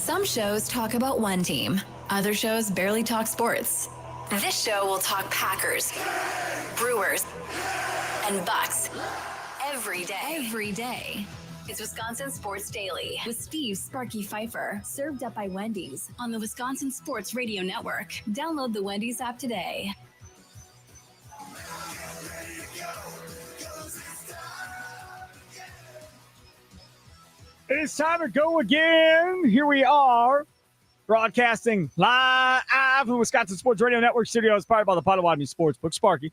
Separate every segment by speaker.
Speaker 1: Some shows talk about one team. Other shows barely talk sports. This show will talk Packers, Brewers, and Bucks every day. It's Wisconsin Sports Daily with Steve Sparky Fifer, served up by Wendy's on the Wisconsin Sports Radio Network. Download the Wendy's app today.
Speaker 2: It's time to go again. Here we are, broadcasting live from the Wisconsin Sports Radio Network studios, powered by the Potawatomi Sportsbook. Sparky,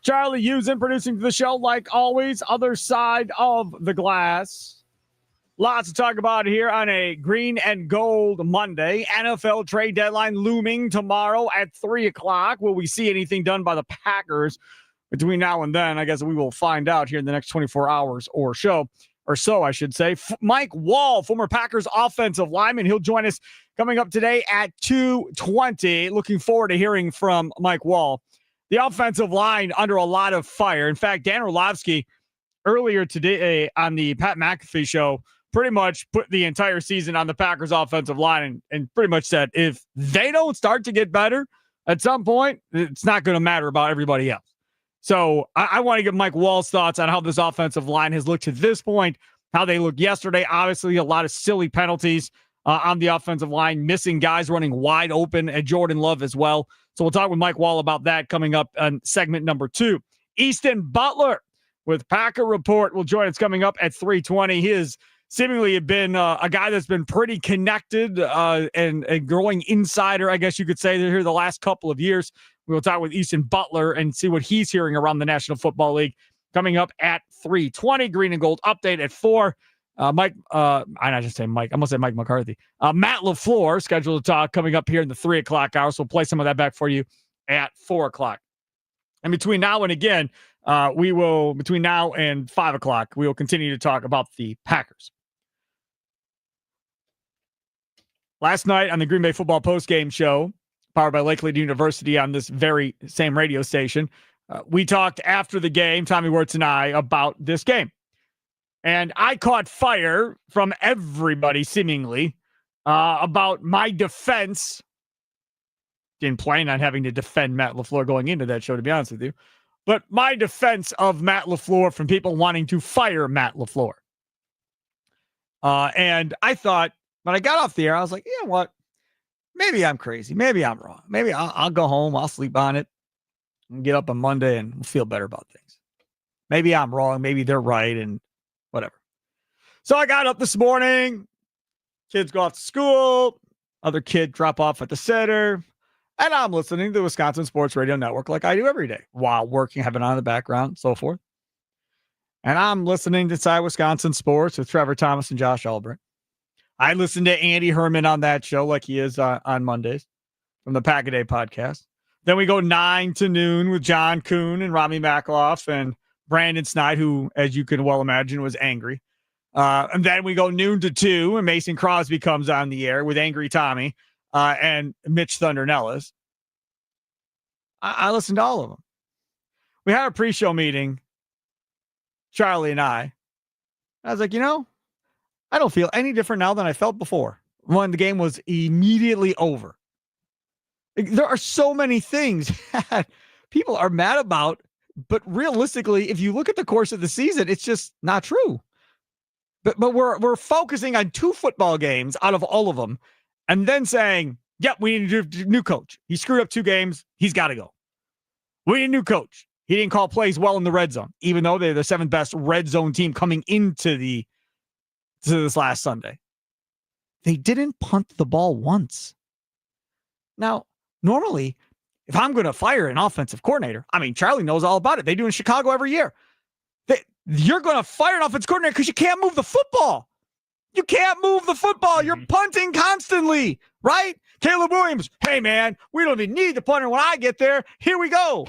Speaker 2: Charlie Usen producing the show like always. Other side of the glass. Lots to talk about here on a green and gold Monday. NFL trade deadline looming tomorrow at 3 o'clock. Will we see anything done by the Packers between now and then? I guess we will find out here in the next 24 hours or so, I should say. Mike Wahle, former Packers offensive lineman. He'll join us coming up today at 2:20. Looking forward to hearing from Mike Wahle. The offensive line under a lot of fire. In fact, Dan Orlovsky earlier today on the Pat McAfee show pretty much put the entire season on the Packers offensive line and pretty much said if they don't start to get better at some point, it's not going to matter about everybody else. So I want to get Mike Wall's thoughts on how this offensive line has looked to this point, how they looked yesterday. Obviously, a lot of silly penalties on the offensive line, missing guys running wide open, and Jordan Love as well. So we'll talk with Mike Wahle about that coming up on segment number 2. Easton Butler with Packer Report will join us coming up at 3:20. He has seemingly been a guy that's been pretty connected and a growing insider, I guess you could say, here the last couple of years. We'll talk with Easton Butler and see what he's hearing around the National Football League coming up at 3:20. Green and Gold update at 4. I'm going to say Mike McCarthy. Matt LaFleur scheduled to talk coming up here in the 3 o'clock hour. So we'll play some of that back for you at 4 o'clock. And between now and again, between now and 5 o'clock, we will continue to talk about the Packers. Last night on the Green Bay Football Postgame Show, powered by Lakeland University on this very same radio station, we talked after the game, Tommy Wirtz and I, about this game. And I caught fire from everybody, seemingly, about my defense. Didn't plan on having to defend Matt LaFleur going into that show, to be honest with you. But my defense of Matt LaFleur from people wanting to fire Matt LaFleur. And I thought, when I got off the air, I was like, you know what? Maybe I'm crazy. Maybe I'm wrong. Maybe I'll go home. I'll sleep on it and get up on Monday and we'll feel better about things. Maybe I'm wrong. Maybe they're right and whatever. So I got up this morning. Kids go off to school. Other kid drop off at the center. And I'm listening to the Wisconsin Sports Radio Network like I do every day while working, having on in the background, so forth. And I'm listening to Inside Wisconsin Sports with Trevor Thomas and Josh Albrecht. I listen to Andy Herman on that show like he is on Mondays from the Pack-A-Day podcast. Then we go 9 to noon with John Kuhn and Rami Makloff and Brandon Snide, who, as you can well imagine, was angry. And then we go noon to 2 and Mason Crosby comes on the air with Angry Tommy and Mitch Thunder Nellis. I listened to all of them. We had a pre-show meeting, Charlie and I was like, I don't feel any different now than I felt before when the game was immediately over. There are so many things that people are mad about, but realistically, if you look at the course of the season, it's just not true. But we're focusing on 2 football games out of all of them, and then saying, "Yep, we need a new coach. He screwed up 2 games. He's got to go. We need a new coach. He didn't call plays well in the red zone, even though they're the 7th best red zone team coming into this last Sunday. They didn't punt the ball once. Now, normally, if I'm going to fire an offensive coordinator, Charlie knows all about it. They do in Chicago every year. You're going to fire an offensive coordinator because you can't move the football. You can't move the football. You're punting constantly, right? Caleb Williams, hey, man, we don't even need the punter when I get there. Here we go.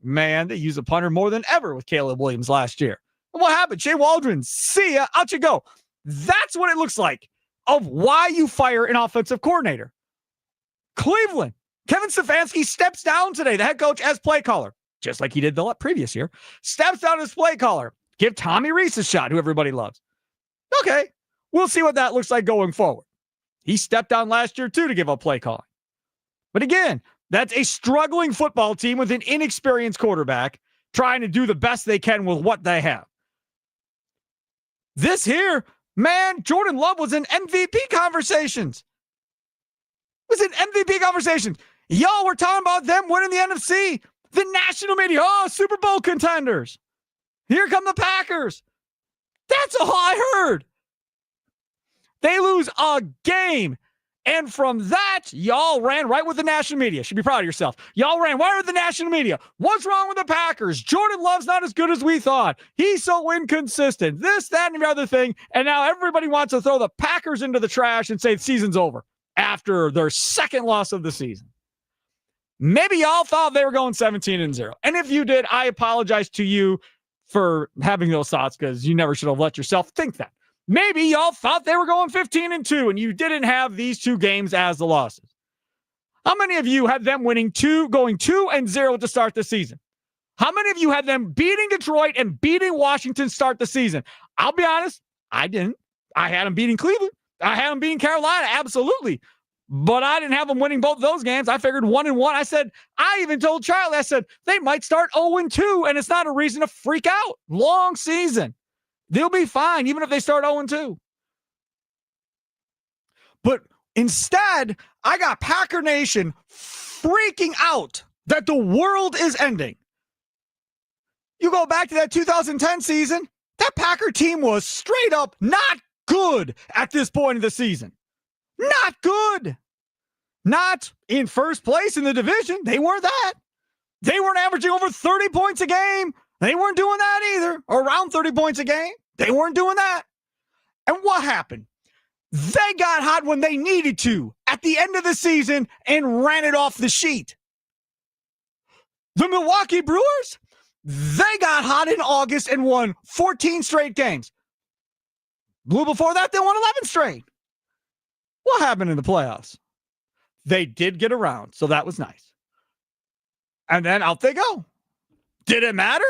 Speaker 2: Man, they use a punter more than ever with Caleb Williams last year. And what happened? Shea Waldron, see ya, out you go. That's what it looks like of why you fire an offensive coordinator. Cleveland, Kevin Stefanski steps down today, the head coach as play caller, just like he did the previous year, steps down as play caller. Give Tommy Rees a shot, who everybody loves. Okay, we'll see what that looks like going forward. He stepped down last year, too, to give up play calling. But again, that's a struggling football team with an inexperienced quarterback trying to do the best they can with what they have. This here, man, Jordan Love was in MVP conversations. Y'all were talking about them winning the NFC. The national media, Super Bowl contenders. Here come the Packers. That's all I heard. They lose a game. And from that, y'all ran right with the national media. Should be proud of yourself. Y'all ran right with the national media. What's wrong with the Packers? Jordan Love's not as good as we thought. He's so inconsistent. This, that, and the other thing. And now everybody wants to throw the Packers into the trash and say the season's over after their second loss of the season. Maybe y'all thought they were going 17-0. And if you did, I apologize to you for having those thoughts because you never should have let yourself think that. Maybe y'all thought they were going 15-2 and you didn't have these two games as the losses. How many of you had them going 2-0 to start the season? How many of you had them beating Detroit and beating Washington to start the season? I'll be honest, I didn't. I had them beating Cleveland. I had them beating Carolina, absolutely. But I didn't have them winning both those games. I figured 1-1. I even told Charlie, I said, they might start 0-2, and it's not a reason to freak out. Long season. They'll be fine, even if they start 0-2. But instead, I got Packer Nation freaking out that the world is ending. You go back to that 2010 season, that Packer team was straight up not good at this point of the season. Not good. Not in first place in the division. They weren't that. They weren't averaging over 30 points a game. They weren't doing that either. Around 30 points a game. They weren't doing that. And what happened? They got hot when they needed to at the end of the season and ran it off the sheet. The Milwaukee Brewers, they got hot in August and won 14 straight games. Blue before that, they won 11 straight. What happened in the playoffs? They did get around, so that was nice. And then out they go. Did it matter?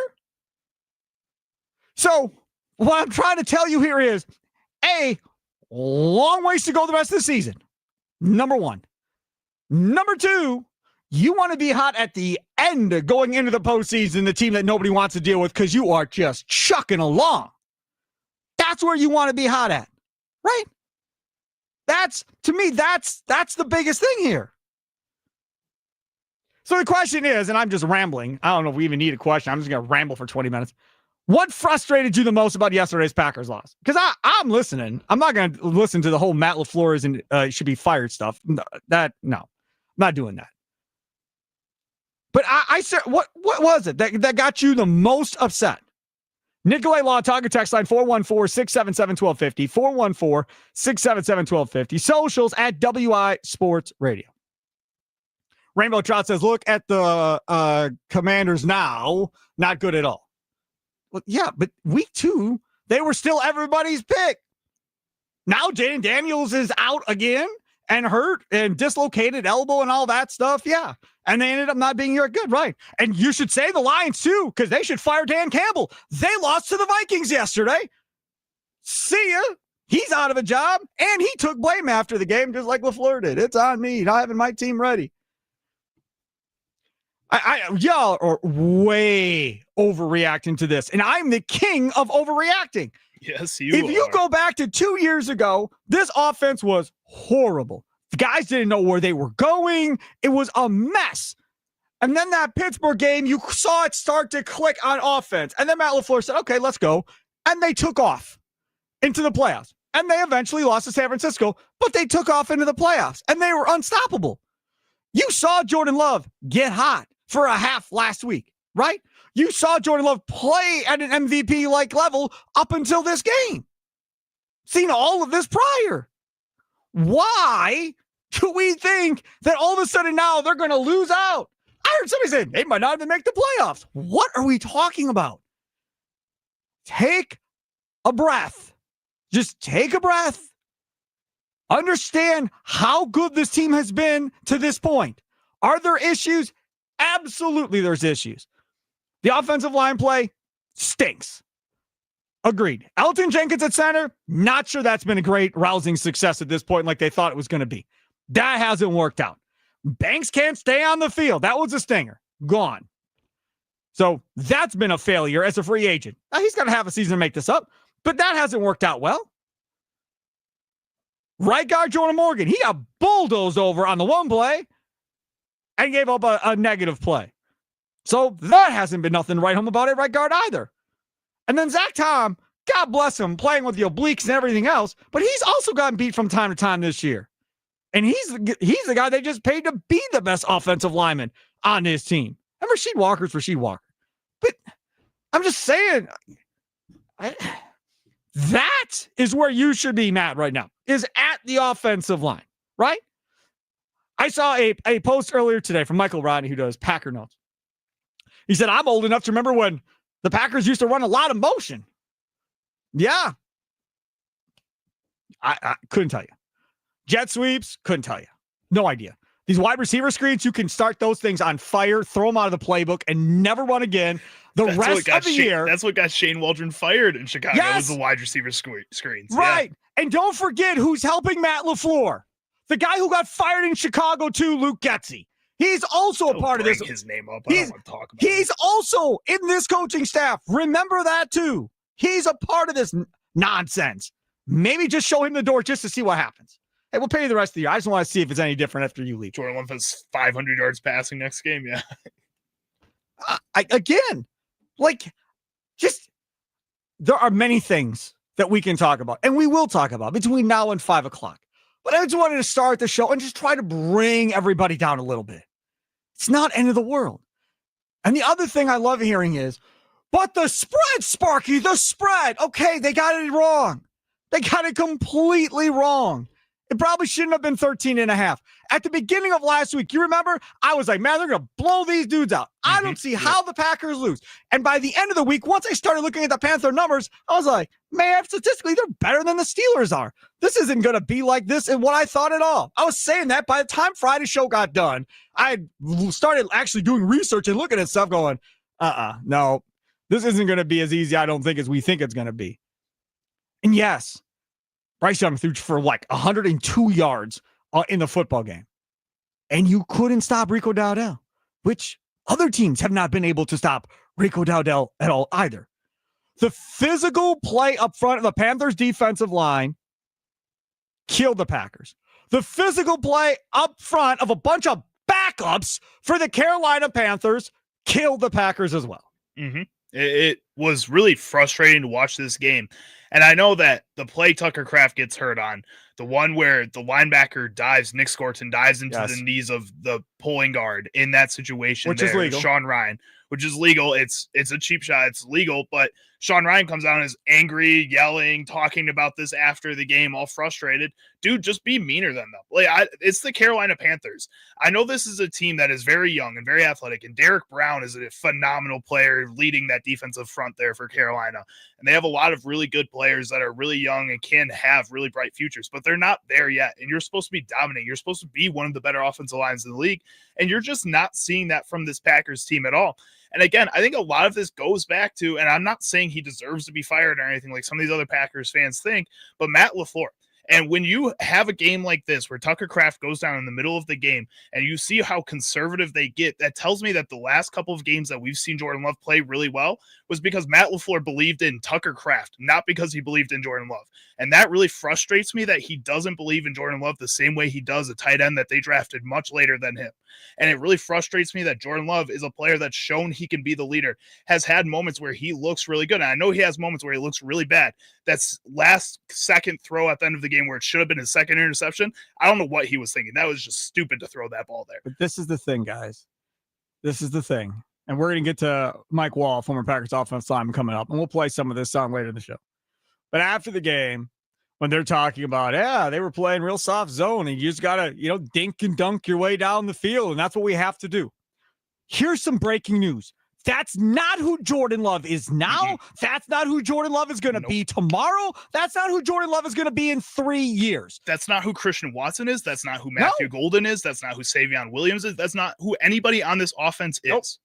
Speaker 2: So what I'm trying to tell you here is, long ways to go the rest of the season. Number one. Number two, you want to be hot at the end going into the postseason, the team that nobody wants to deal with because you are just chucking along. That's where you want to be hot at, right? To me, that's the biggest thing here. So the question is, and I'm just rambling. I don't know if we even need a question. I'm just going to ramble for 20 minutes. What frustrated you the most about yesterday's Packers loss? Because I'm listening. I'm not going to listen to the whole Matt LaFleur's and should be fired stuff. No, I'm not doing that. But I said, what was it that got you the most upset? Nikolai Law, Tiger text line 414-677-1250, 414-677-1250, socials at WI Sports Radio. Rainbow Trout says, look at the Commanders now, not good at all. Well, yeah, but week 2, they were still everybody's pick. Now Jaden Daniels is out again and hurt and dislocated elbow and all that stuff. Yeah. And they ended up not being very good, right? And you should say the Lions too, because they should fire Dan Campbell. They lost to the Vikings yesterday. See ya. He's out of a job, and he took blame after the game, just like LaFleur did. It's on me, not having my team ready. Y'all are way overreacting to this, and I'm the king of overreacting.
Speaker 3: Yes, you are.
Speaker 2: If you go back to 2 years ago, this offense was horrible. The guys didn't know where they were going. It was a mess. And then that Pittsburgh game, you saw it start to click on offense. And then Matt LaFleur said, okay, let's go. And they took off into the playoffs. And they eventually lost to San Francisco, but they took off into the playoffs. And they were unstoppable. You saw Jordan Love get hot for a half last week, right? You saw Jordan Love play at an MVP-like level up until this game. Seen all of this prior. Why do we think that all of a sudden now they're going to lose out? I heard somebody say they might not even make the playoffs. What are we talking about? Take a breath. Just take a breath. Understand how good this team has been to this point. Are there issues? Absolutely there's issues. The offensive line play stinks. Agreed. Elton Jenkins at center, not sure that's been a great rousing success at this point like they thought it was going to be. That hasn't worked out. Banks can't stay on the field. That was a stinger. Gone. So that's been a failure as a free agent. Now, he's going to have a season to make this up, but that hasn't worked out well. Right guard Jordan Morgan, he got bulldozed over on the one play and gave up a negative play. So that hasn't been nothing to write home about at right guard either. And then Zach Tom, God bless him, playing with the obliques and everything else, but he's also gotten beat from time to time this year. And he's the guy they just paid to be the best offensive lineman on his team. And Rasheed Walker's Rasheed Walker. But I'm just saying, that is where you should be, Matt, right now, is at the offensive line, right? I saw a post earlier today from Michael Rodney, who does Packer Notes. He said, I'm old enough to remember when the Packers used to run a lot of motion. Yeah. I couldn't tell you. Jet sweeps, couldn't tell you. No idea. These wide receiver screens, you can start those things on fire, throw them out of the playbook, and never run again the rest of the year.
Speaker 3: That's what got Shane Waldron fired in Chicago, was the wide receiver screens.
Speaker 2: Right. Yeah. And don't forget who's helping Matt LaFleur. The guy who got fired in Chicago too, Luke Getsy. He's also a part of this.
Speaker 3: His name up. I don't want to talk about
Speaker 2: He's also in this coaching staff. Remember that too. He's a part of this nonsense. Maybe just show him the door just to see what happens. Hey, we'll pay you the rest of the year. I just want to see if it's any different after you leave.
Speaker 3: Jordan Love has 500 yards passing next game. Yeah.
Speaker 2: There are many things that we can talk about, and we will talk about between now and 5 o'clock. But I just wanted to start the show and just try to bring everybody down a little bit. It's not end of the world. And the other thing I love hearing is, but the spread, Sparky, the spread. Okay, they got it wrong. They got it completely wrong. It probably shouldn't have been 13.5. At the beginning of last week, you remember? I was like, man, they're going to blow these dudes out. I don't see how the Packers lose. And by the end of the week, once I started looking at the Panther numbers, I was like, man, statistically, they're better than the Steelers are. This isn't going to be like this and what I thought at all. I was saying that by the time Friday's show got done, I started actually doing research and looking at stuff going, no, this isn't going to be as easy, I don't think, as we think it's going to be. And yes, Bryce Young threw for like 102 yards in the football game. And you couldn't stop Rico Dowdell, which other teams have not been able to stop Rico Dowdell at all either. The physical play up front of the Panthers defensive line killed the Packers. The physical play up front of a bunch of backups for the Carolina Panthers killed the Packers as well.
Speaker 3: Mm-hmm. It was really frustrating to watch this game. And I know that the play Tucker Kraft gets hurt on, the one where the linebacker dives, Nick Scorton dives into the knees of the pulling guard in that situation,
Speaker 2: which is legal.
Speaker 3: Sean Ryan, which is legal. It's a cheap shot. It's legal, but Sean Ryan comes out and is angry, yelling, talking about this after the game, all frustrated. Dude, just be meaner than them. It's the Carolina Panthers. I know this is a team that is very young and very athletic, and Derek Brown is a phenomenal player leading that defensive front there for Carolina. And they have a lot of really good players that are really young and can have really bright futures, but they're not there yet. And you're supposed to be dominating. You're supposed to be one of the better offensive lines in the league, and you're just not seeing that from this Packers team at all. And again, I think a lot of this goes back to, and I'm not saying he deserves to be fired or anything like some of these other Packers fans think, but Matt LaFleur. And when you have a game like this where Tucker Kraft goes down in the middle of the game and you see how conservative they get, that tells me that the last couple of games that we've seen Jordan Love play really well was because Matt LaFleur believed in Tucker Kraft, not because he believed in Jordan Love. And that really frustrates me that he doesn't believe in Jordan Love the same way he does a tight end that they drafted much later than him. And it really frustrates me that Jordan Love is a player that's shown he can be the leader, has had moments where he looks really good. And I know he has moments where he looks really bad. That's last second throw at the end of the game where it should have been his second interception. I don't know what he was thinking. That was just stupid to throw that ball there.
Speaker 2: But this is the thing, guys. This is the thing. And we're going to get to Mike Wahle, former Packers offensive lineman, coming up. And we'll play some of this song later in the show. But after the game, when they're talking about, they were playing real soft zone and you just got to, dink and dunk your way down the field. And that's what we have to do. Here's some breaking news. That's not who Jordan Love is now. Mm-hmm. That's not who Jordan Love is going to be tomorrow. That's not who Jordan Love is going to be in 3 years.
Speaker 3: That's not who Christian Watson is. That's not who Matthew Golden is. That's not who Savion Williams is. That's not who anybody on this offense is.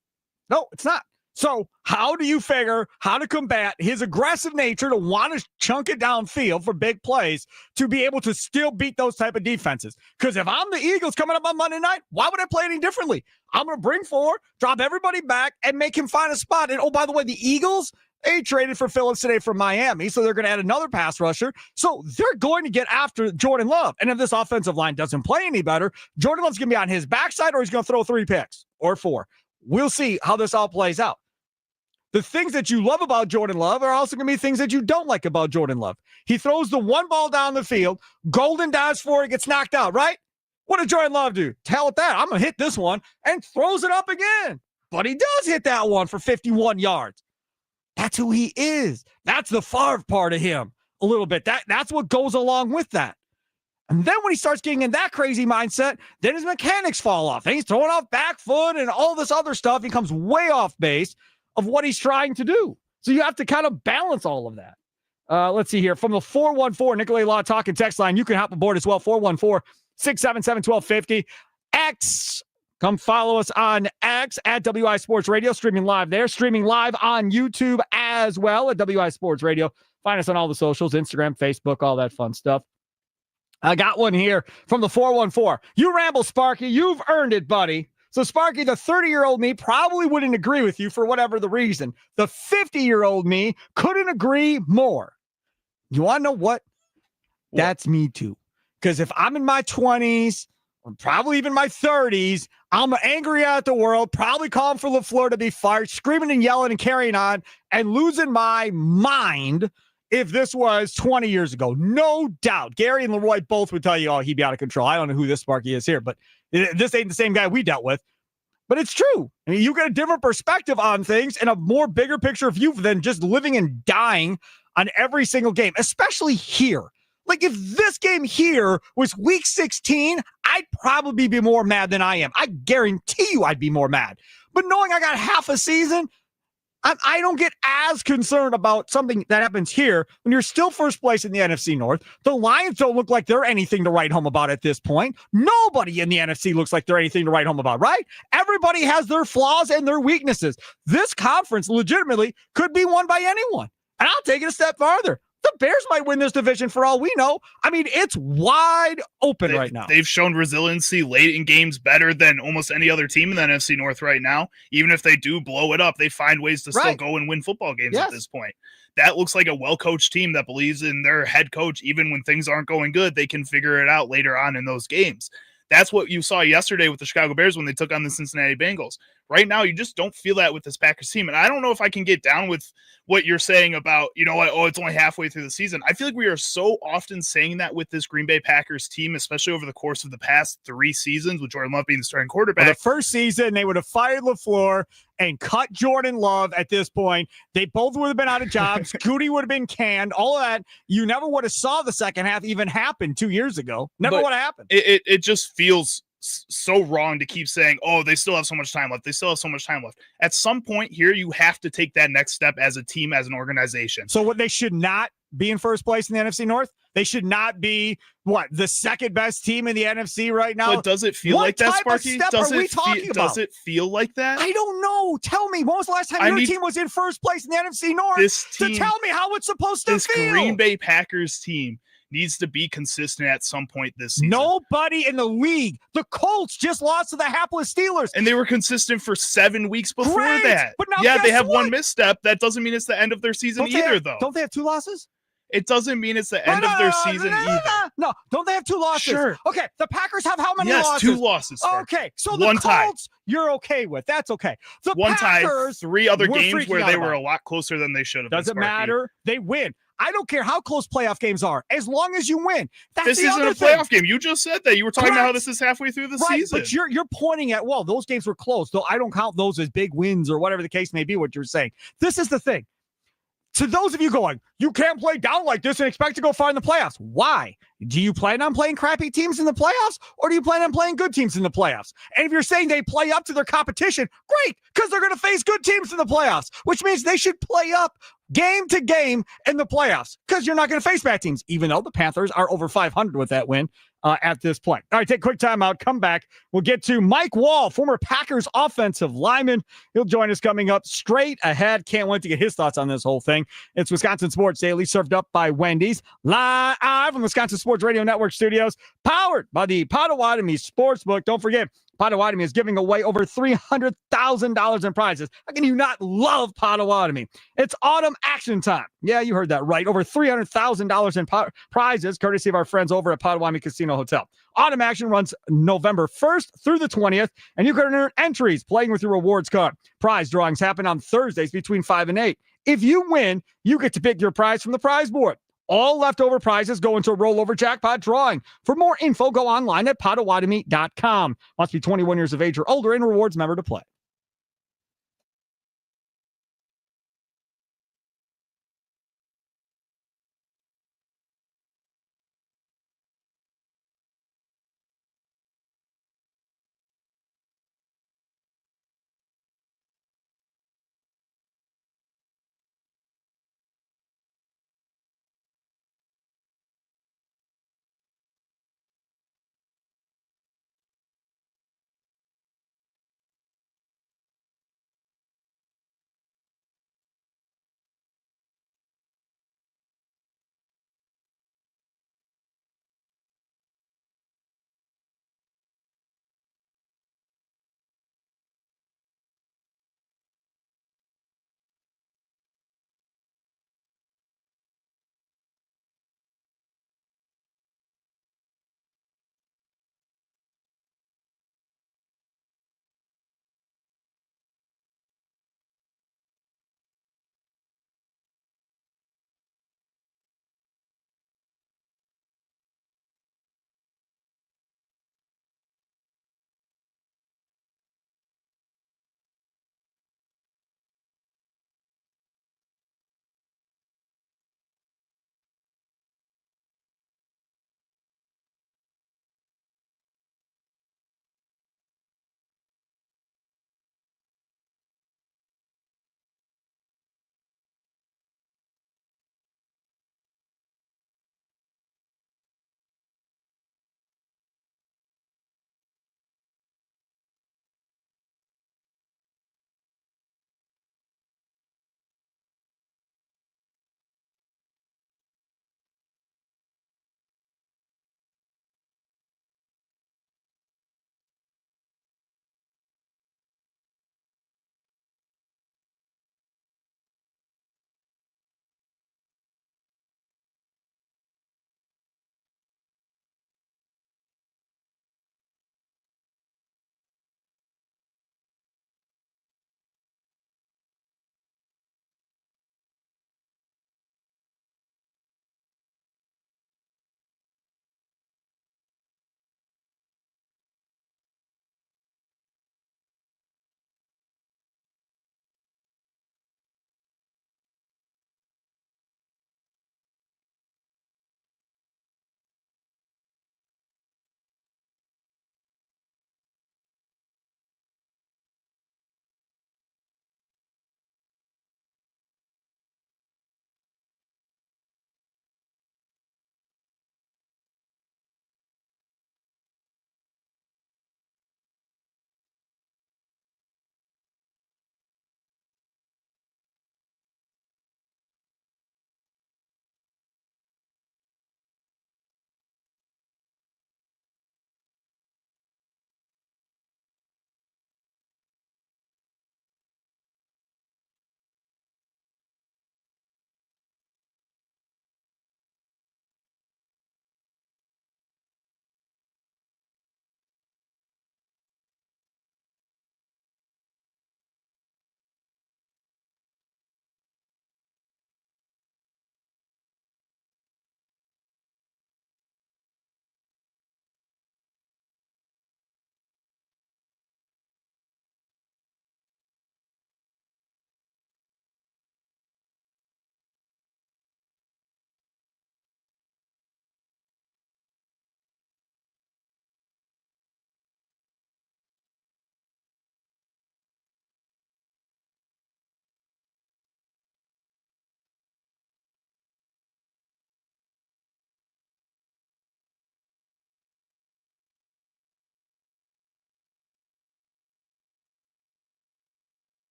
Speaker 2: No, it's not. So how do you figure how to combat his aggressive nature to want to chunk it downfield for big plays to be able to still beat those type of defenses? Because if I'm the Eagles coming up on Monday night, why would I play any differently? I'm going to bring 4, drop everybody back, and make him find a spot. And, oh, by the way, the Eagles, they traded for Phillips today from Miami, so they're going to add another pass rusher. So they're going to get after Jordan Love. And if this offensive line doesn't play any better, Jordan Love's going to be on his backside or he's going to throw 3 picks or 4. We'll see how this all plays out. The things that you love about Jordan Love are also going to be things that you don't like about Jordan Love. He throws the one ball down the field, Golden dives for it, gets knocked out, right? What did Jordan Love do? Tell it that. I'm going to hit this one, and throws it up again. But he does hit that one for 51 yards. That's who he is. That's the Favre part of him a little bit. That's what goes along with that. And then when he starts getting in that crazy mindset, then his mechanics fall off. And he's throwing off back foot and all this other stuff. He comes way off base of what he's trying to do. So you have to kind of balance all of that. Let's see here. From the 414 Nicolay Law Talking text line, you can hop aboard as well. 414-677-1250. X. Come follow us on X at WI Sports Radio, streaming live there, streaming live on YouTube as well at WI Sports Radio. Find us on all the socials, Instagram, Facebook, all that fun stuff. I got one here from the 414. You ramble, Sparky. You've earned it, buddy. So, Sparky, the 30-year-old me probably wouldn't agree with you for whatever the reason. The 50-year-old me couldn't agree more. You want to know what? That's me too. Because if I'm in my 20s, or probably even my 30s, I'm angry at the world, probably calling for LaFleur to be fired, screaming and yelling and carrying on, and losing my mind if this was 20 years ago. No doubt. Gary and Leroy both would tell you, oh, he'd be out of control. I don't know who this Sparky is here, but this ain't the same guy we dealt with. But it's true. I mean, you get a different perspective on things and a more bigger picture of you than just living and dying on every single game, especially here. Like, if this game here was week 16, I'd probably be more mad than I am. I guarantee you I'd be more mad. But knowing I got half a season, I don't get as concerned about something that happens here when you're still first place in the NFC North. The Lions don't look like they're anything to write home about at this point. Nobody in the NFC looks like they're anything to write home about, right? Everybody has their flaws and their weaknesses. This conference legitimately could be won by anyone. And I'll take it a step farther. The Bears might win this division for all we know. I mean, it's wide open right now.
Speaker 3: They've shown resiliency late in games better than almost any other team in the NFC North right now. Even if they do blow it up, they find ways to still go and win football games at this point. That looks like a well-coached team that believes in their head coach. Even when things aren't going good, they can figure it out later on in those games. That's what you saw yesterday with the Chicago Bears when they took on the Cincinnati Bengals. Right now, you just don't feel that with this Packers team. And I don't know if I can get down with what you're saying about, you know what, oh, it's only halfway through the season. I feel like we are so often saying that with this Green Bay Packers team, especially over the course of the past 3 seasons, with Jordan Love being the starting quarterback.
Speaker 2: Well, the first season, they would have fired LaFleur and cut Jordan Love at this point. They both would have been out of jobs. Goody would have been canned. All of that. You never would have saw the second half even happen 2 years ago. Never would have happened.
Speaker 3: It just feels so wrong to keep saying, oh, they still have so much time left. They still have so much time left. At some point here, you have to take that next step as a team, as an organization.
Speaker 2: So what, they should not be in first place in the NFC North? They should not be, the second best team in the NFC right now?
Speaker 3: But does it feel like that, Sparky?
Speaker 2: Does it
Speaker 3: feel like that?
Speaker 2: I don't know. Tell me, when was the last time your team was in first place in the NFC North to tell me how it's supposed to feel?
Speaker 3: This Green Bay Packers team needs to be consistent at some point this season.
Speaker 2: Nobody in the league. The Colts just lost to the hapless Steelers.
Speaker 3: And they were consistent for 7 weeks before that.
Speaker 2: But now
Speaker 3: they have one misstep. That doesn't mean it's the end of their season though.
Speaker 2: Don't they have 2 losses?
Speaker 3: It doesn't mean it's the end of their season either.
Speaker 2: No, don't they have 2 losses?
Speaker 3: Sure.
Speaker 2: Okay, the Packers have how many losses?
Speaker 3: 2 losses. Sparky.
Speaker 2: Okay, so the Colts, you're okay with. That's okay. The
Speaker 3: one
Speaker 2: Packers,
Speaker 3: tie, 3 other games where they were a lot closer than they should have.
Speaker 2: Doesn't matter. They win. I don't care how close playoff games are, as long as you win.
Speaker 3: This isn't a playoff game. You just said that. You were talking about how this is halfway through the season.
Speaker 2: But you're pointing at, well, those games were close, though I don't count those as big wins or whatever the case may be, what you're saying. This is the thing. To those of you going, you can't play down like this and expect to go far in the playoffs. Why? Do you plan on playing crappy teams in the playoffs, or do you plan on playing good teams in the playoffs? And if you're saying they play up to their competition, great, because they're going to face good teams in the playoffs, which means they should play up game to game in the playoffs, because you're not going to face bad teams, even though the Panthers are over 500 with that win at this point. All right, take a quick timeout. Come back. We'll get to Mike Wahle, former Packers offensive lineman. He'll join us coming up straight ahead. Can't wait to get his thoughts on this whole thing. It's Wisconsin Sports Daily, served up by Wendy's, live from Wisconsin Sports Radio Network studios, powered by the Potawatomi Sportsbook. Don't forget, Potawatomi is giving away over $300,000 in prizes. How can you not love Potawatomi? It's autumn action time. Yeah, you heard that right. Over $300,000 in prizes, courtesy of our friends over at Potawatomi Casino Hotel. Autumn action runs November 1st through the 20th, and you can earn entries playing with your rewards card. Prize drawings happen on Thursdays between 5 and 8. If you win, you get to pick your prize from the prize board. All leftover prizes go into a rollover jackpot drawing. For more info, go online at potawatomi.com. Must be 21 years of age or older and rewards member to play.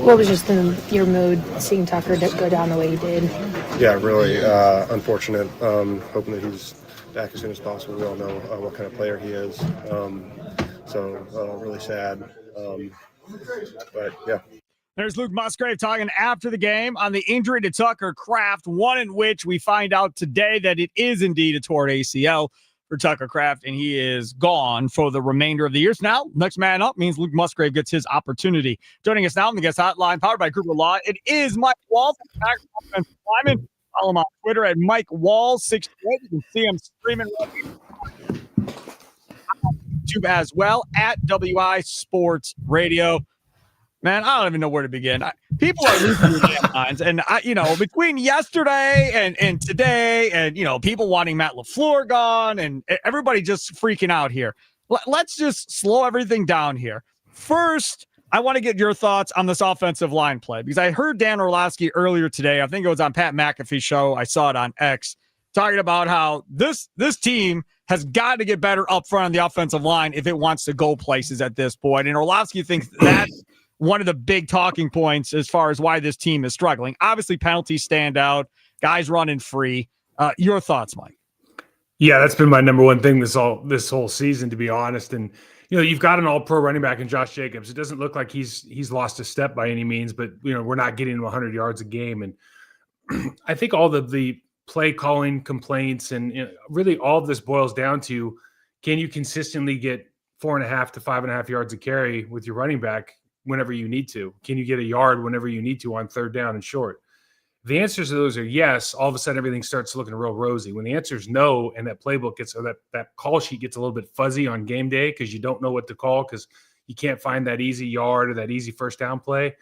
Speaker 4: What was just your mood seeing Tucker go down the way he did?
Speaker 5: Yeah, really unfortunate. Hoping that he's back as soon as possible. We all know what kind of player he is. So really sad. But yeah.
Speaker 2: There's Luke Musgrave talking after the game on the injury to Tucker Kraft, one in which we find out today that it is indeed a torn ACL for Tucker Kraft, and he is gone for the remainder of the year. So now, next man up means Luke Musgrave gets his opportunity. Joining us now on the guest hotline, powered by Gruber Law, it is Mike Wall, offensive lineman. Follow him on Twitter at Mike Wall 68. You can see him streaming on YouTube as well at WI Sports Radio. Man, I don't even know where to begin. People are losing their damn minds. And, between yesterday and today and, people wanting Matt LaFleur gone and everybody just freaking out here. Let's just slow everything down here. First, I want to get your thoughts on this offensive line play because I heard Dan Orlovsky earlier today. I think it was on Pat McAfee's show. I saw it on X talking about how this team has got to get better up front on the offensive line if it wants to go places at this point. And Orlovsky thinks that's one of the big talking points as far as why this team is struggling. Obviously, penalties stand out, guys running free. Your thoughts, Mike?
Speaker 6: Yeah, that's been my number one thing this whole season, to be honest. And you've got an all-pro running back in Josh Jacobs. It doesn't look like he's lost a step by any means, but we're not getting him 100 yards a game. And I think all the play calling complaints and really all of this boils down to, can you consistently get 4.5 to 5.5 yards a carry with your running back whenever you need to? Can you get a yard whenever you need to on third down and short? The answers to those are yes. All of a sudden, everything starts looking real rosy. When the answer is no, and that playbook gets, or that call sheet gets a little bit fuzzy on game day because you don't know what to call because you can't find that easy yard or that easy first down play,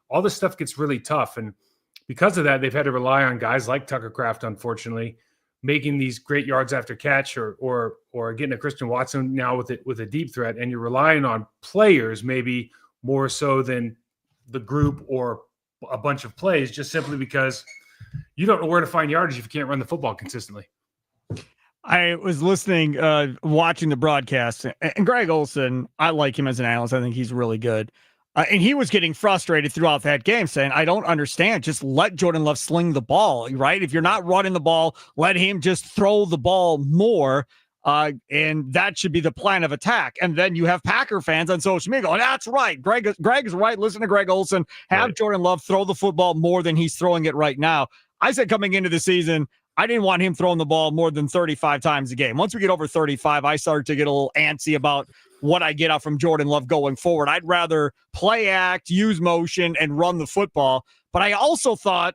Speaker 6: all this stuff gets really tough. And because of that, they've had to rely on guys like Tucker Kraft, unfortunately, making these great yards after catch or getting a Christian Watson now with a deep threat. And you're relying on players maybe more so than the group or a bunch of plays, just simply because you don't know where to find yardage if you can't run the football consistently.
Speaker 2: I was listening, watching the broadcast, and Greg Olsen, I like him as an analyst. I think he's really good. And he was getting frustrated throughout that game saying, I don't understand. Just let Jordan Love sling the ball, right? If you're not running the ball, let him just throw the ball more. And that should be the plan of attack. And then you have Packer fans on social media going, that's right. Greg is right. Listen to Greg Olsen. Have right. Jordan Love throw the football more than he's throwing it right now. I said coming into the season, I didn't want him throwing the ball more than 35 times a game. Once we get over 35, I started to get a little antsy about what I get out from Jordan Love going forward. I'd rather play act, use motion, and run the football. But I also thought,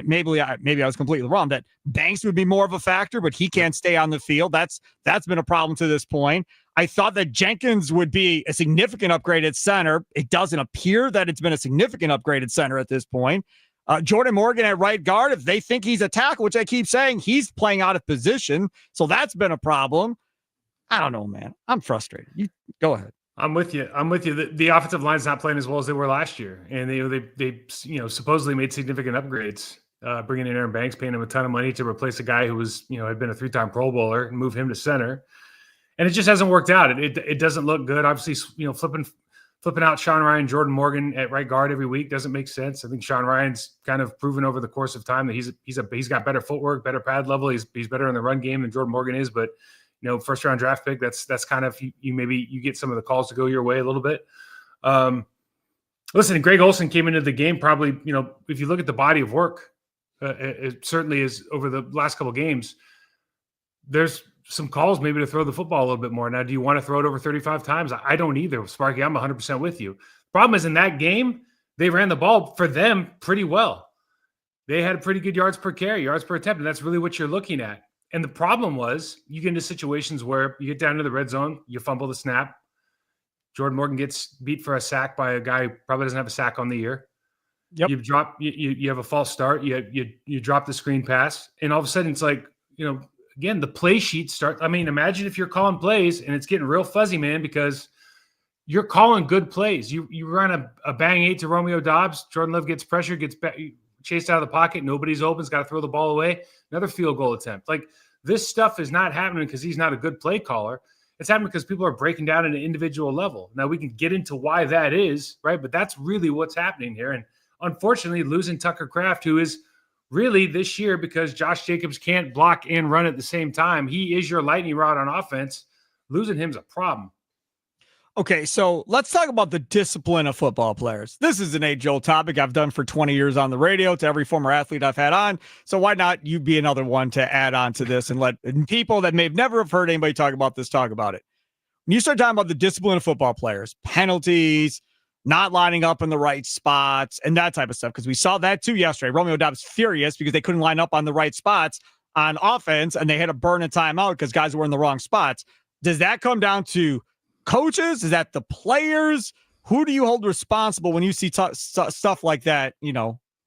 Speaker 2: maybe I was completely wrong, that Banks would be more of a factor, but he can't stay on the field. That's been a problem to this point. I thought that Jenkins would be a significant upgrade at center. It doesn't appear that it's been a significant upgrade at center at this point. Jordan Morgan at right guard, if they think he's a tackle, which I keep saying, he's playing out of position. So that's been a problem. I don't know, man. I'm frustrated. You go ahead.
Speaker 6: I'm with you. The offensive line's not playing as well as they were last year, and they supposedly made significant upgrades, bringing in Aaron Banks, paying him a ton of money to replace a guy who was had been a 3-time Pro Bowler and move him to center, and it just hasn't worked out. It doesn't look good. Obviously, flipping out Sean Ryan, Jordan Morgan at right guard every week doesn't make sense. I think Sean Ryan's kind of proven over the course of time that he's got better footwork, better pad level. He's better in the run game than Jordan Morgan is, but first round draft pick, that's kind of you get some of the calls to go your way a little bit. Listen, Greg Olsen came into the game probably, if you look at the body of work, it certainly is over the last couple of games, there's some calls maybe to throw the football a little bit more. Now, do you want to throw it over 35 times? I don't either, Sparky. I'm 100% with you. Problem is in that game, they ran the ball for them pretty well. They had pretty good yards per carry, yards per attempt, and that's really what you're looking at. And the problem was you get into situations where you get down to the red zone, you fumble the snap. Jordan Morgan gets beat for a sack by a guy who probably doesn't have a sack on the year. Yep. You have a false start. You drop the screen pass, and all of a sudden it's like, again, the play sheet start. I mean, imagine if you're calling plays and it's getting real fuzzy, man, because you're calling good plays. You run a bang 8 to Romeo Dobbs. Jordan Love gets pressure, gets chased out of the pocket. Nobody's open. He's got to throw the ball away. Another field goal attempt. Like, this stuff is not happening because he's not a good play caller. It's happening because people are breaking down at an individual level. Now we can get into why that is, right? But that's really what's happening here. And unfortunately, losing Tucker Kraft, who is really this year, because Josh Jacobs can't block and run at the same time, he is your lightning rod on offense. Losing him's a problem.
Speaker 2: Okay, so let's talk about the discipline of football players. This is an age-old topic I've done for 20 years on the radio to every former athlete I've had on. So why not you be another one to add on to this and let people that may have never have heard anybody talk about this talk about it. When you start talking about the discipline of football players, penalties, not lining up in the right spots, and that type of stuff, because we saw that too yesterday. Romeo Dobbs furious because they couldn't line up on the right spots on offense, and they had to burn a timeout because guys were in the wrong spots. Does that come down to coaches? Is that the players? Who do you hold responsible when you see stuff like that,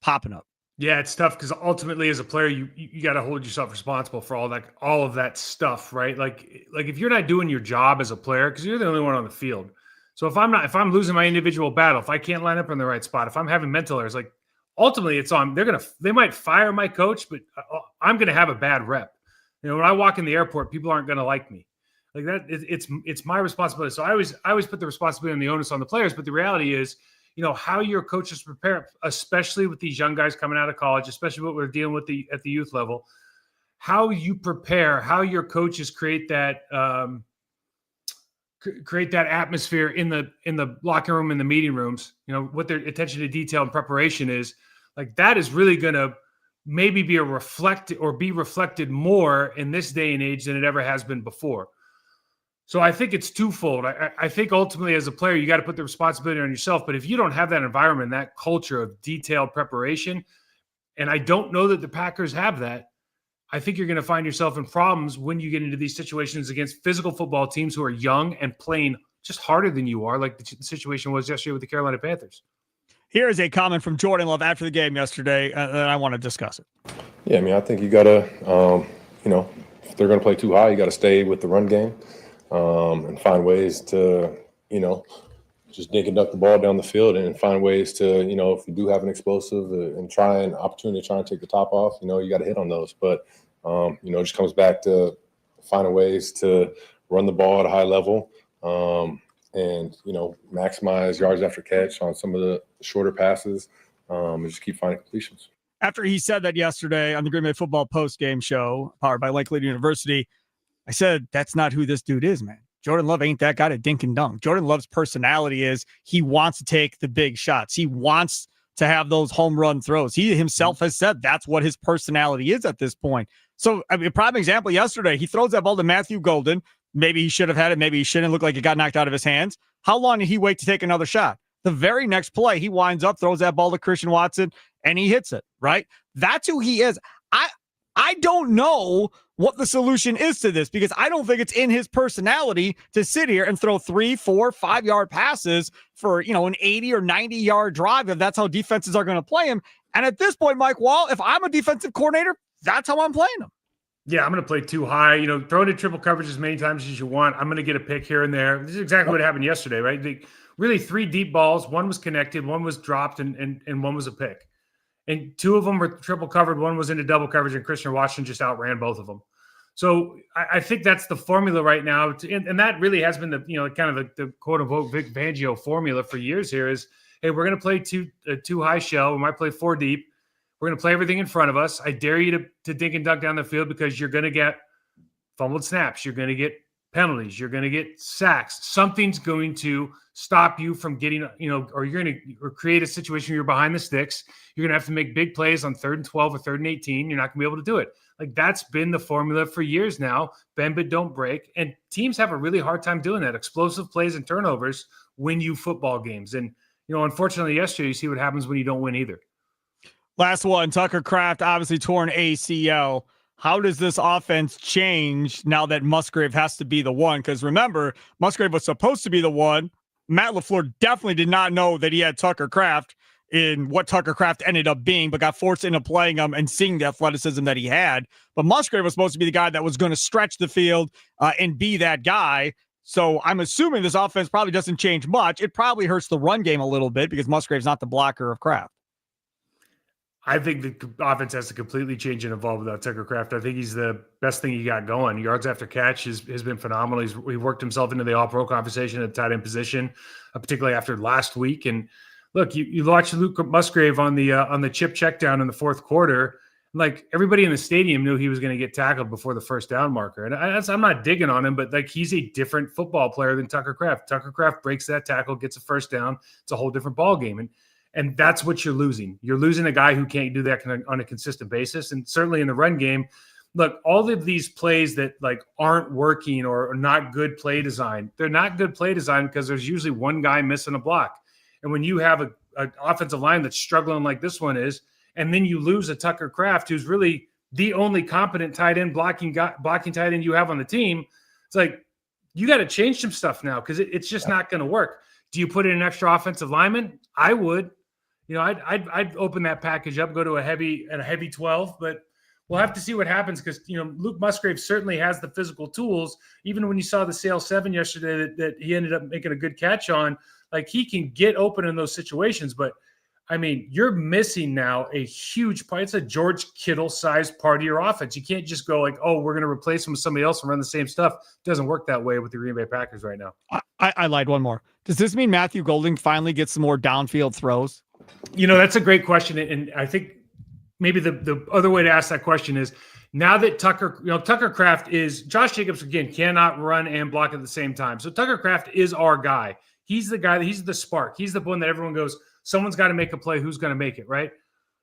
Speaker 2: popping up?
Speaker 6: Yeah, it's tough because ultimately, as a player, you got to hold yourself responsible for all of that stuff, right? Like if you're not doing your job as a player, because you're the only one on the field. So if I'm losing my individual battle, if I can't line up in the right spot, if I'm having mental errors, like ultimately it's on. They might fire my coach, but I'm gonna have a bad rep. When I walk in the airport, people aren't gonna like me. Like that, it's my responsibility. So I always put the responsibility and the onus on the players. But the reality is, how your coaches prepare, especially with these young guys coming out of college, especially what we're dealing with at the youth level, how you prepare, how your coaches create that atmosphere in the locker room, in the meeting rooms. What their attention to detail and preparation is. Like that is really going to maybe be reflected more in this day and age than it ever has been before. So I think it's twofold. I think ultimately as a player, you got to put the responsibility on yourself. But if you don't have that environment, that culture of detailed preparation, and I don't know that the Packers have that, I think you're going to find yourself in problems when you get into these situations against physical football teams who are young and playing just harder than you are, like the situation was yesterday with the Carolina Panthers.
Speaker 2: Here is a comment from Jordan Love after the game yesterday, and I want to discuss it.
Speaker 5: Yeah, I think you got to, if they're going to play too high, you got to stay with the run game. And find ways to, just dink and duck the ball down the field and find ways to, if you do have an explosive and opportunity to try and take the top off, you got to hit on those. But, it just comes back to finding ways to run the ball at a high level and, maximize yards after catch on some of the shorter passes and just keep finding completions.
Speaker 2: After he said that yesterday on the Green Bay Football post-game show, powered by Lincoln University, I said, that's not who this dude is, man. Jordan Love ain't that guy to dink and dunk. Jordan Love's personality is he wants to take the big shots. He wants to have those home run throws. He himself has said that's what his personality is at this point. So, a prime example yesterday, he throws that ball to Matthew Golden. Maybe he should have had it. Maybe he shouldn't. Look like it got knocked out of his hands. How long did he wait to take another shot? The very next play, he winds up, throws that ball to Christian Watson, and he hits it, right? That's who he is. I don't know what the solution is to this because I don't think it's in his personality to sit here and throw 3, 4, 5 yard passes for, an 80 or 90 yard drive if that's how defenses are going to play him. And at this point, Mike Wahle, if I'm a defensive coordinator, that's how I'm playing him.
Speaker 6: Yeah, I'm going to play too high, throw into triple coverage as many times as you want. I'm going to get a pick here and there. This is exactly what happened yesterday, right? Really 3 deep balls. One was connected, one was dropped, and one was a pick. And 2 of them were triple covered. One was into double coverage, and Christian Watson just outran both of them. So I think that's the formula right now. And that really has been the quote unquote Vic Fangio formula for years here is, hey, we're going to play two high shell. We might play 4 deep. We're going to play everything in front of us. I dare you to dink and dunk down the field because you're going to get fumbled snaps. You're going to get penalties. You're going to get sacks. Something's going to stop you from getting, or you're going to create a situation where you're behind the sticks. You're going to have to make big plays on 3rd and 12 or 3rd and 18. You're not going to be able to do it. Like that's been the formula for years now. Bend but don't break. And teams have a really hard time doing that. Explosive plays and turnovers win you football games. And, unfortunately yesterday, you see what happens when you don't win either.
Speaker 2: Last one, Tucker Kraft, obviously torn ACL. How does this offense change now that Musgrave has to be the one? Because remember, Musgrave was supposed to be the one. Matt LaFleur definitely did not know that he had Tucker Kraft in what Tucker Kraft ended up being, but got forced into playing him and seeing the athleticism that he had. But Musgrave was supposed to be the guy that was going to stretch the field and be that guy. So I'm assuming this offense probably doesn't change much. It probably hurts the run game a little bit because Musgrave's not the blocker of Kraft.
Speaker 6: I think the offense has to completely change and evolve without Tucker Kraft. I think he's the best thing you got going. Yards after catch has been phenomenal. He worked himself into the All-Pro conversation at tight end position, particularly after last week. And look, you watched Luke Musgrave on the chip check down in the fourth quarter. Like everybody in the stadium knew he was going to get tackled before the first down marker. And I'm not digging on him, but like he's a different football player than Tucker Kraft. Tucker Kraft breaks that tackle, gets a first down. It's a whole different ball game. And that's what you're losing. You're losing a guy who can't do that on a consistent basis. And certainly in the run game, look, all of these plays that like aren't working or are not good play design, they're not good play design because there's usually one guy missing a block. And when you have an offensive line that's struggling like this one is, and then you lose a Tucker Kraft, who's really the only competent tight end blocking tight end you have on the team, it's like you got to change some stuff now because it's just not going to work. Do you put in an extra offensive lineman? I would. I'd open that package up, go to a heavy 12, but we'll have to see what happens because Luke Musgrave certainly has the physical tools. Even when you saw the Sale 7 yesterday that he ended up making a good catch on, like he can get open in those situations. But I mean, you're missing now a huge part. It's a George Kittle sized part of your offense. You can't just go like, oh, we're going to replace him with somebody else and run the same stuff. It doesn't work that way with the Green Bay Packers right now.
Speaker 2: I lied. One more. Does this mean Matthew Golding finally gets some more downfield throws?
Speaker 6: That's a great question. And I think maybe the other way to ask that question is now that Tucker Kraft is Josh Jacobs, again, cannot run and block at the same time. So Tucker Kraft is our guy. He's the guy, he's the spark. He's the one that everyone goes, someone's got to make a play. Who's going to make it, right?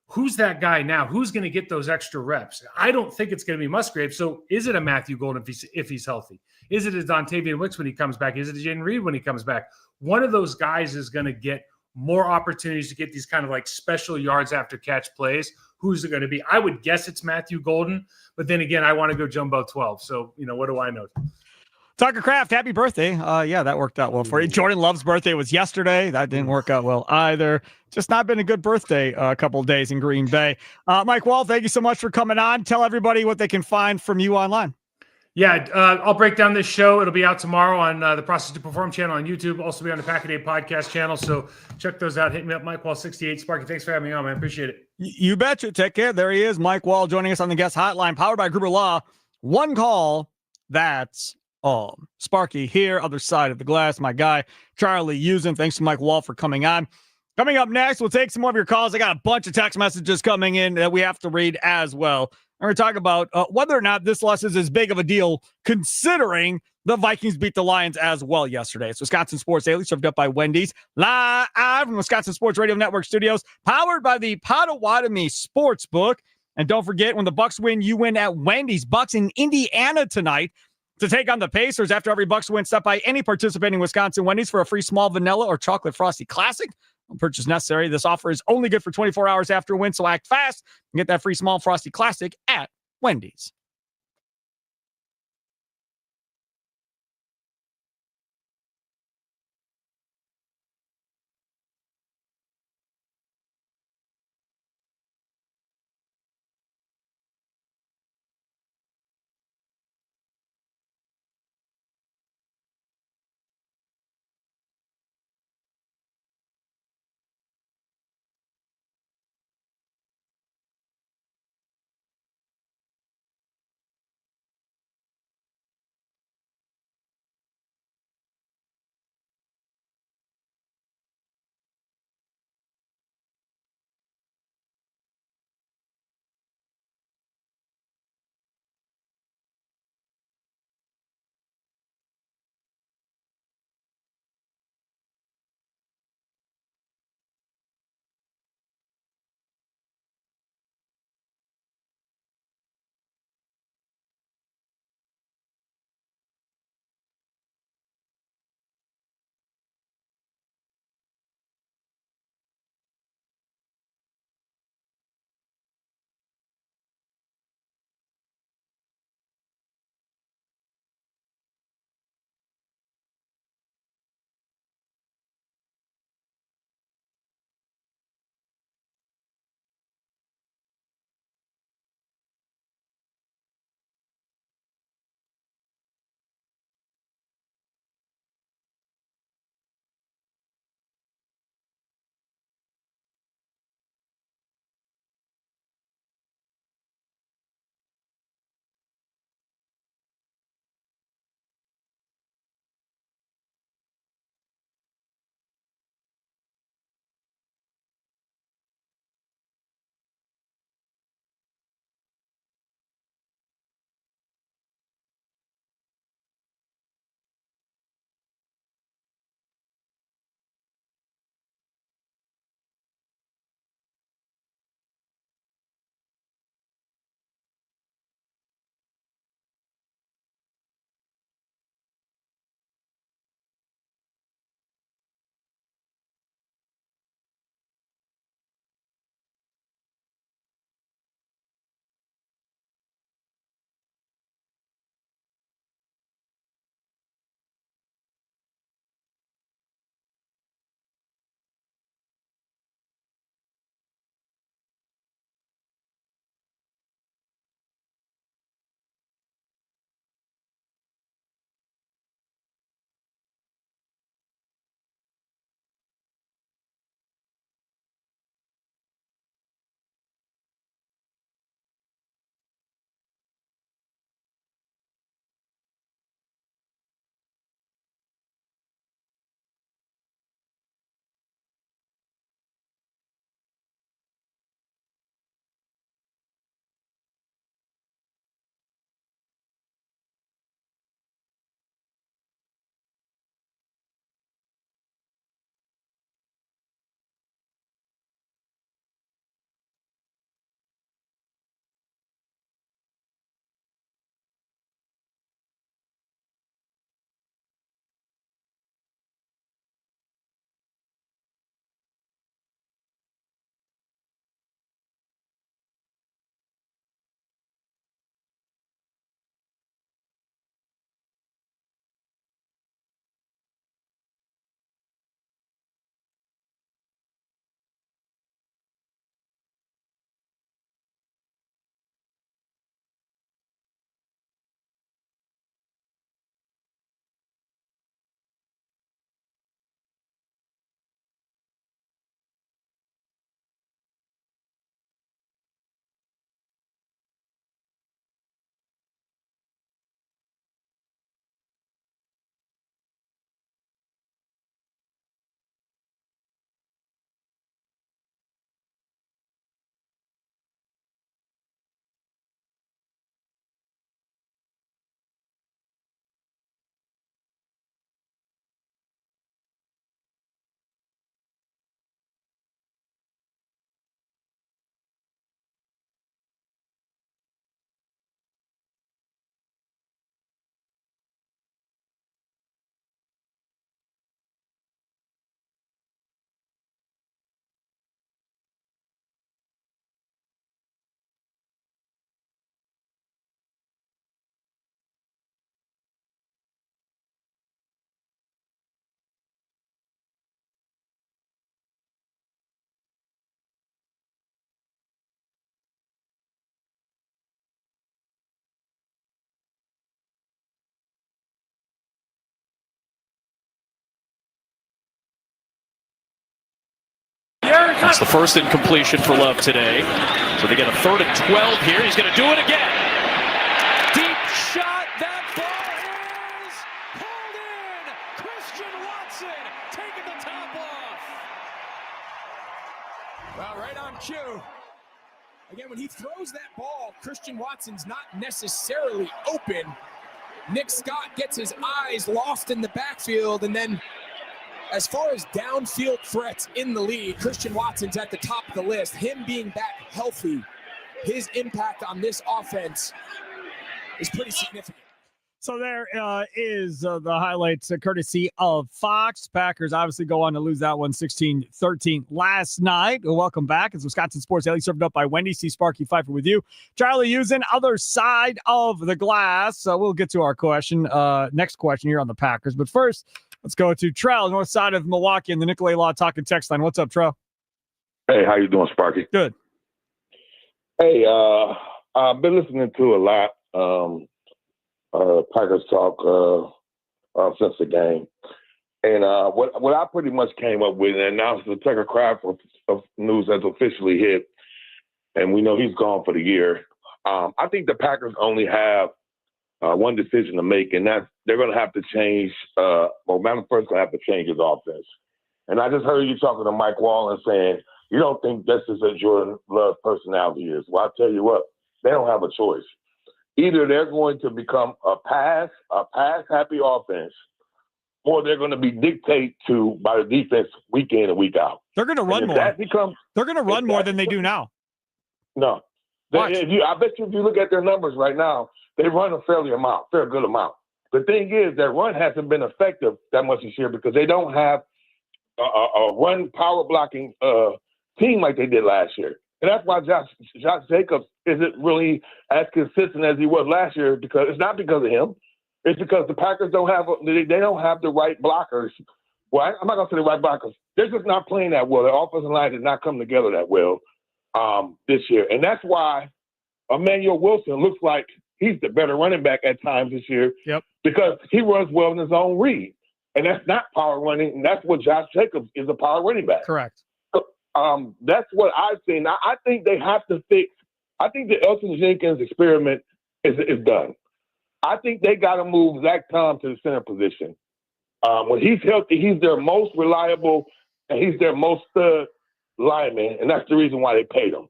Speaker 6: Who's that guy now? Who's going to get those extra reps? I don't think it's going to be Musgrave. So is it a Matthew Golden if he's healthy? Is it a Dontavian Wicks when he comes back? Is it a Jaden Reed when he comes back? One of those guys is going to get more opportunities to get these kind of like special yards after catch plays. Who's it going to be? I would guess it's Matthew Golden, but then again, I want to go jumbo 12. So, what do I know?
Speaker 2: Tucker Kraft, happy birthday. Yeah, that worked out well for you. Jordan Love's birthday was yesterday. That didn't work out well either. Just not been a good birthday a couple of days in Green Bay. Mike Wahle, thank you so much for coming on. Tell everybody what they can find from you online.
Speaker 6: Yeah, I'll break down this show. It'll be out tomorrow on the Process to Perform channel on YouTube. Also be on the Pack a Day podcast channel. So check those out. Hit me up, Mike Wahle 68. Sparky, thanks for having me on, man. Appreciate it.
Speaker 2: You betcha. Take care. There he is, Mike Wahle, joining us on the guest hotline, powered by Gruber Law. One call. That's all. Sparky here, other side of the glass. My guy, Charlie Usen. Thanks to Mike Wahle for coming on. Coming up next, we'll take some more of your calls. I got a bunch of text messages coming in that we have to read as well. And we're talking about whether or not this loss is as big of a deal, considering the Vikings beat the Lions as well yesterday. It's Wisconsin Sports Daily, served up by Wendy's, live from Wisconsin Sports Radio Network studios, powered by the Potawatomi Sportsbook. And don't forget, when the Bucks win, you win at Wendy's. Bucks in Indiana tonight to take on the Pacers. After every Bucks win, stop by any participating Wisconsin Wendy's for a free small vanilla or chocolate frosty classic. No purchase necessary. This offer is only good for 24 hours after a win, so act fast and get that free small frosty classic at Wendy's.
Speaker 7: That's the first incompletion for Love today. So they get a 3rd and 12 here. He's going to do it again. Deep shot. That ball is pulled in. Christian Watson taking the top off.
Speaker 8: Well, right on cue. Again, when he throws that ball, Christian Watson's not necessarily open. Nick Scott gets his eyes lost in the backfield, and then as far as downfield threats in the league, Christian Watson's at the top of the list. Him being back healthy, his impact on this offense is pretty significant.
Speaker 2: So there is the highlights courtesy of Fox. Packers obviously go on to lose that one 16-13 last night. Welcome back. It's Wisconsin Sports Daily, served up by Wendy. C. Sparky Fifer with you. Charlie Usen, other side of the glass. So we'll get to our question. Next question here on the Packers. But first, let's go to Trell, north side of Milwaukee, and the Nicolay Law Talking text line. What's up, Trell?
Speaker 9: Hey, how you doing, Sparky?
Speaker 2: Good.
Speaker 9: Hey, I've been listening to a lot Packers talk since the game, and what I pretty much came up with, and now the Tucker Craft of news has officially hit, and we know he's gone for the year. I think the Packers only have one decision to make, and that's they're going to have to change. Manafort's going to have to change his offense. And I just heard you talking to Mike Wahle and saying you don't think this is a Jordan Love personality is. Well, I'll tell you what, they don't have a choice. Either they're going to become a pass-happy offense, or they're going to be dictated to by the defense week in and week out.
Speaker 2: They're going to run more. They're going to run more than they do now.
Speaker 9: No. I bet you if you look at their numbers right now, they run a fair good amount. The thing is, their run hasn't been effective that much this year because they don't have a run power blocking team like they did last year. And that's why Josh Jacobs isn't really as consistent as he was last year, because it's not because of him. It's because the Packers don't have the right blockers. Well, I'm not going to say the right blockers. They're just not playing that well. Their offensive line did not come together that well this year. And that's why Emmanuel Wilson looks like he's the better running back at times this year.
Speaker 2: Yep.
Speaker 9: Because he runs well in his own read. And that's not power running. And that's what Josh Jacobs is, a power running back.
Speaker 2: Correct.
Speaker 9: That's what I've seen. I think they have to fix. I think the Elton Jenkins experiment is done. I think they got to move Zach Tom to the center position. When he's healthy, he's their most reliable and he's their most stud lineman, and that's the reason why they paid him.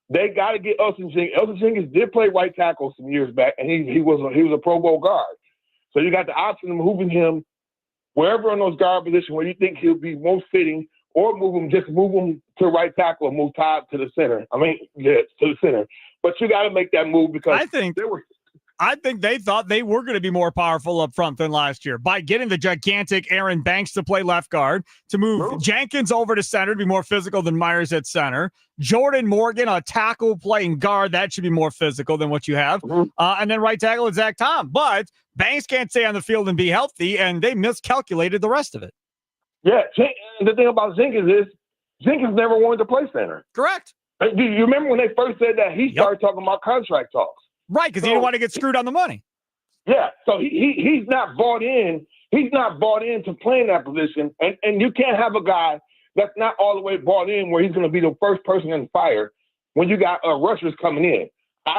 Speaker 9: They got to get Elton Jenkins. Elton Jenkins did play right tackle some years back, and he was a Pro Bowl guard. So you got the option of moving him wherever in those guard positions where you think he'll be most fitting, or move him to right tackle and move Todd to the center. To the center. But you got to make that move because
Speaker 2: I think they thought they were going to be more powerful up front than last year by getting the gigantic Aaron Banks to play left guard, to move Jenkins over to center to be more physical than Myers at center. Jordan Morgan, a tackle playing guard, that should be more physical than what you have. And then right tackle is Zach Tom. But Banks can't stay on the field and be healthy, and they miscalculated the rest of it.
Speaker 9: Yeah, the thing about Jenkins is Jenkins never wanted to play center.
Speaker 2: Correct.
Speaker 9: Do you remember when they first said that? He started talking about contract talks.
Speaker 2: Right, because he didn't want to get screwed on the money.
Speaker 9: Yeah, so he's not bought in. He's not bought into playing that position, and you can't have a guy that's not all the way bought in where he's going to be the first person in the fire when you got rushers coming in.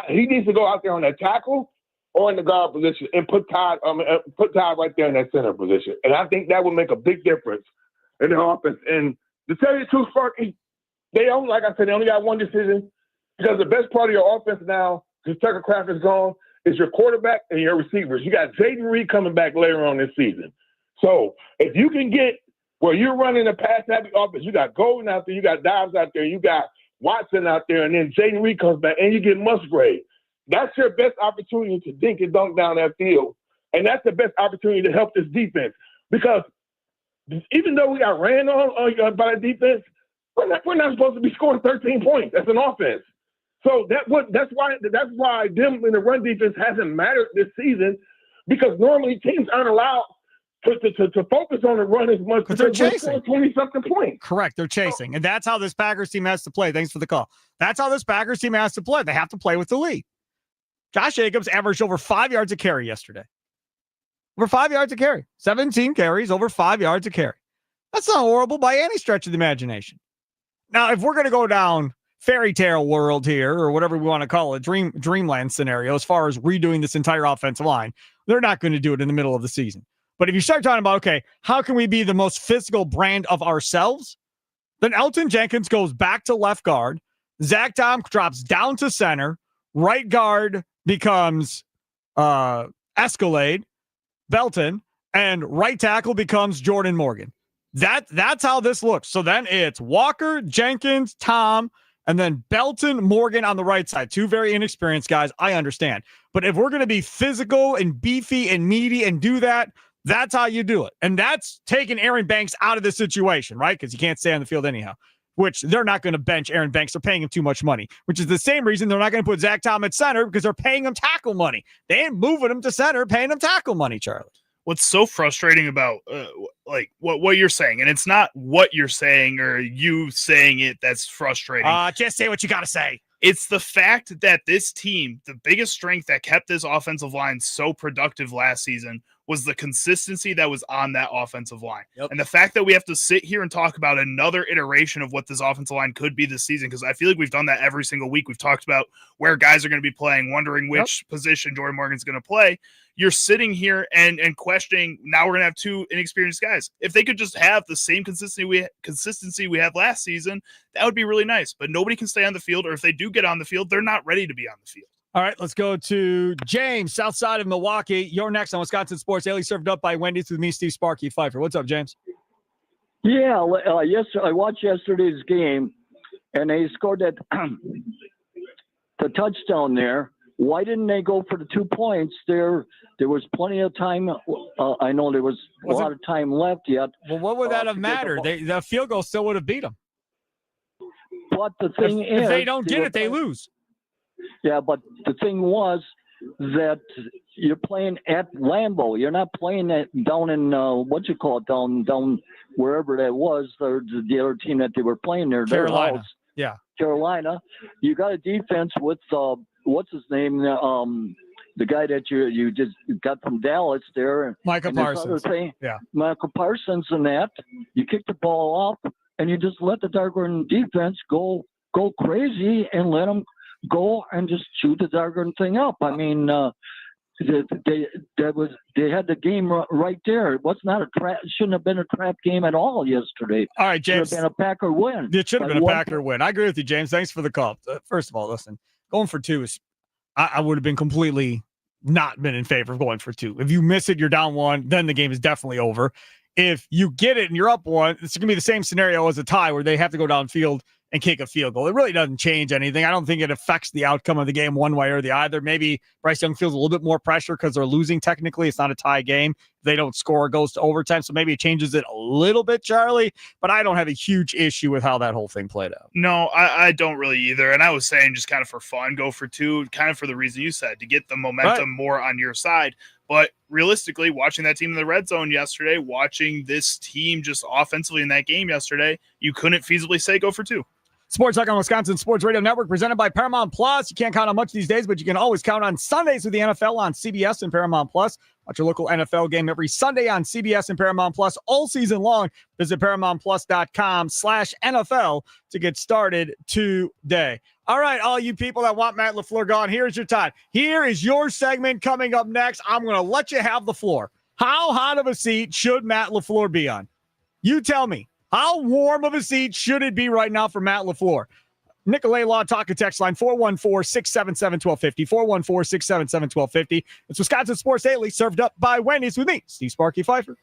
Speaker 9: He needs to go out there on that tackle or in the guard position and put Todd right there in that center position. And I think that would make a big difference in their offense. And to tell you the truth, Sparky, they only got one decision, because the best part of your offense now, because Tucker Craft is gone, is your quarterback and your receivers. You got Jaden Reed coming back later on this season. So if you can get where you're running a pass-happy offense, you got Golden out there, you got Dobbs out there, you got Watson out there, and then Jaden Reed comes back, and you get Musgrave. That's your best opportunity to dink and dunk down that field. And that's the best opportunity to help this defense. Because even though we got ran on by the defense, we're not supposed to be scoring 13 points. That's an offense. So that's why them in the run defense hasn't mattered this season, because normally teams aren't allowed to focus on the run as much because
Speaker 2: they're chasing
Speaker 9: 20-something points.
Speaker 2: Correct. They're chasing. And that's how this Packers team has to play. Thanks for the call. That's how this Packers team has to play. They have to play with the lead. Josh Jacobs averaged over 5 yards a carry yesterday. Over 5 yards a carry. 17 carries, over 5 yards a carry. That's not horrible by any stretch of the imagination. Now, if we're going to go down fairy tale world here, or whatever we want to call it, dreamland scenario, as far as redoing this entire offensive line, they're not going to do it in the middle of the season. But if you start talking about, okay, how can we be the most physical brand of ourselves? Then Elton Jenkins goes back to left guard. Zach Tom drops down to center. Right guard becomes Escalade, Belton, and right tackle becomes Jordan Morgan. That's how this looks. So then it's Walker, Jenkins, Tom, and then Belton, Morgan on the right side. Two very inexperienced guys. I understand. But if we're going to be physical and beefy and meaty and do that, that's how you do it. And that's taking Aaron Banks out of the situation, right? Because he can't stay on the field anyhow, which they're not going to bench Aaron Banks. They're paying him too much money, which is the same reason they're not going to put Zach Tom at center, because they're paying him tackle money. They ain't moving him to center, paying him tackle money, Charlie.
Speaker 3: What's so frustrating about like what you're saying, and it's not what you're saying or you saying it that's frustrating.
Speaker 2: Just say what you got to say.
Speaker 3: It's the fact that this team, the biggest strength that kept this offensive line so productive last season was the consistency that was on that offensive line. Yep. And the fact that we have to sit here and talk about another iteration of what this offensive line could be this season, because I feel like we've done that every single week. We've talked about where guys are going to be playing, wondering which position Jordan Morgan's going to play. You're sitting here and questioning, now we're going to have two inexperienced guys. If they could just have the same consistency we had last season, that would be really nice. But nobody can stay on the field, or if they do get on the field, they're not ready to be on the field.
Speaker 2: All right, let's go to James, south side of Milwaukee. You're next on Wisconsin Sports Daily, served up by Wendy's with me, Steve Sparky Fifer. What's up, James?
Speaker 10: Yeah, I watched yesterday's game, and they scored that the touchdown there. Why didn't they go for the 2 points? There was plenty of time. I know there was a lot of time left yet.
Speaker 2: Well, what would that have mattered? The field goal still would have beat them.
Speaker 10: But the thing is,
Speaker 2: if they don't get it, they lose.
Speaker 10: Yeah, but the thing was that you're playing at Lambeau. You're not playing it down in down wherever that was. The other team that they were playing there,
Speaker 2: Carolina. Yeah,
Speaker 10: Carolina. You got a defense with what's his name? The guy that you just got from Dallas there,
Speaker 2: Micah Parsons.
Speaker 10: Yeah, Micah Parsons, and that you kick the ball off, and you just let the Dartgren defense go crazy and let them go and just shoot the Dartgren thing up. I mean, they had the game right there. It was not a trap. Shouldn't have been a trap game at all yesterday.
Speaker 2: All right, James.
Speaker 10: Should have been a Packer win.
Speaker 2: It should have been a Packer win. I agree with you, James. Thanks for the call. First of all, listen, going for two is, I would have been completely not been in favor of going for two. If you miss it, you're down one, then the game is definitely over. If you get it and you're up one, it's going to be the same scenario as a tie where they have to go downfield and kick a field goal. It really doesn't change anything. I don't think it affects the outcome of the game one way or the other. Maybe Bryce Young feels a little bit more pressure because they're losing technically. It's not a tie game. If they don't score, it goes to overtime. So maybe it changes it a little bit, Charlie, but I don't have a huge issue with how that whole thing played out.
Speaker 3: No, I don't really either. And I was saying just kind of for fun, go for two, kind of for the reason you said, to get the momentum more on your side. But realistically, watching that team in the red zone yesterday, watching this team just offensively in that game yesterday, you couldn't feasibly say go for two.
Speaker 2: Sports Talk on Wisconsin Sports Radio Network, presented by Paramount Plus. You can't count on much these days, but you can always count on Sundays with the NFL on CBS and Paramount Plus. Watch your local NFL game every Sunday on CBS and Paramount Plus all season long. Visit ParamountPlus.com/NFL to get started today. All right, all you people that want Matt LaFleur gone, here's your time. Here is your segment coming up next. I'm going to let you have the floor. How hot of a seat should Matt LaFleur be on? You tell me. How warm of a seat should it be right now for Matt LaFleur? Nicolay Law Talk text line 414-677-1250. 414-677-1250. It's Wisconsin Sports Daily, served up by Wendy's with me, Steve Sparky Fifer.